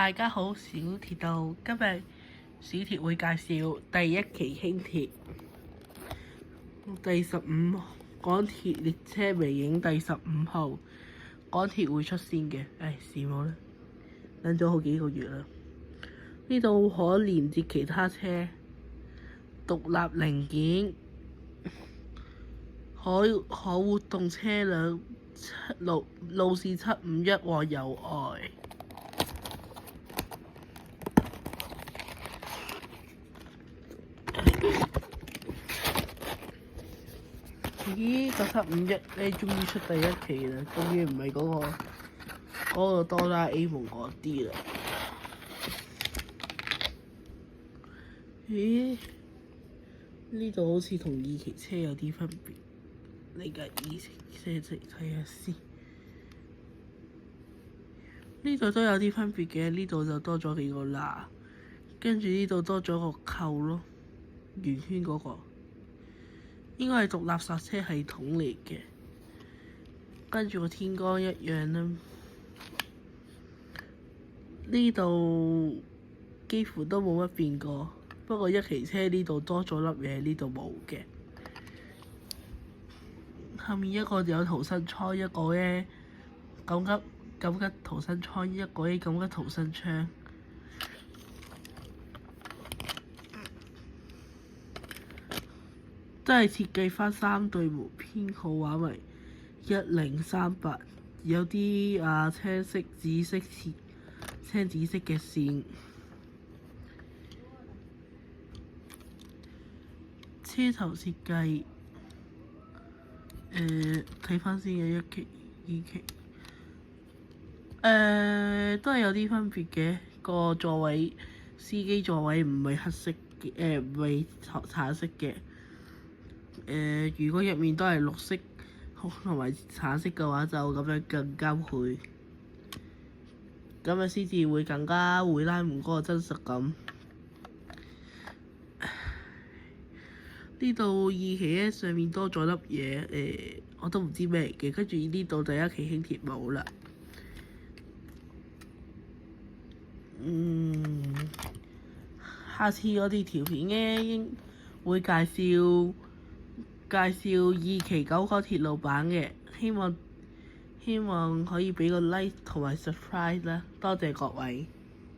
大家好，小鐵道今日小鐵會介紹第一期輕鐵第15港鐵列車微影第15號，港鐵會出線嘅。事冇啦，等咗好幾個月啦。呢度可連接其他車，獨立零件，可活動車輛路線751和友愛。咦，個751咧，終於出第一期啦！終於唔係嗰個哆啦 A 夢嗰啲啦。咦？呢度好似同2期車有啲分別。你嘅2期車嚟睇下先。呢度都有啲分別嘅，呢度就多咗幾個罅，跟住呢度多咗個扣咯，圓圈嗰個。應該係獨立剎車系統嚟嘅，跟住個天光一樣啦。呢度幾乎都冇乜變過，不過1期車呢度多咗粒嘢，呢度冇嘅。後面一個有逃生艙，一個咧緊急逃生艙，一個咧緊急逃生窗。都係設計返3對門，編號話為1038，有啲青色、紫色青紫色嘅線。車頭設計，睇返先嘅1期、2期，都係有啲分別嘅。個座位，司機座位唔係黑色嘅，唔係橙色嘅。如果入面都係綠色同埋橙色嘅話，就咁樣更加配，咁樣先至會更加會拉滿嗰個真實感。呢度2期咧上面多咗粒嘢，我都唔知咩嚟嘅。跟住呢度第1期輕鐵冇啦。下次我哋條片咧應會介紹2期九廣鐵路版嘅，希望可以俾個 like 同埋 subscribe 啦，多謝各位。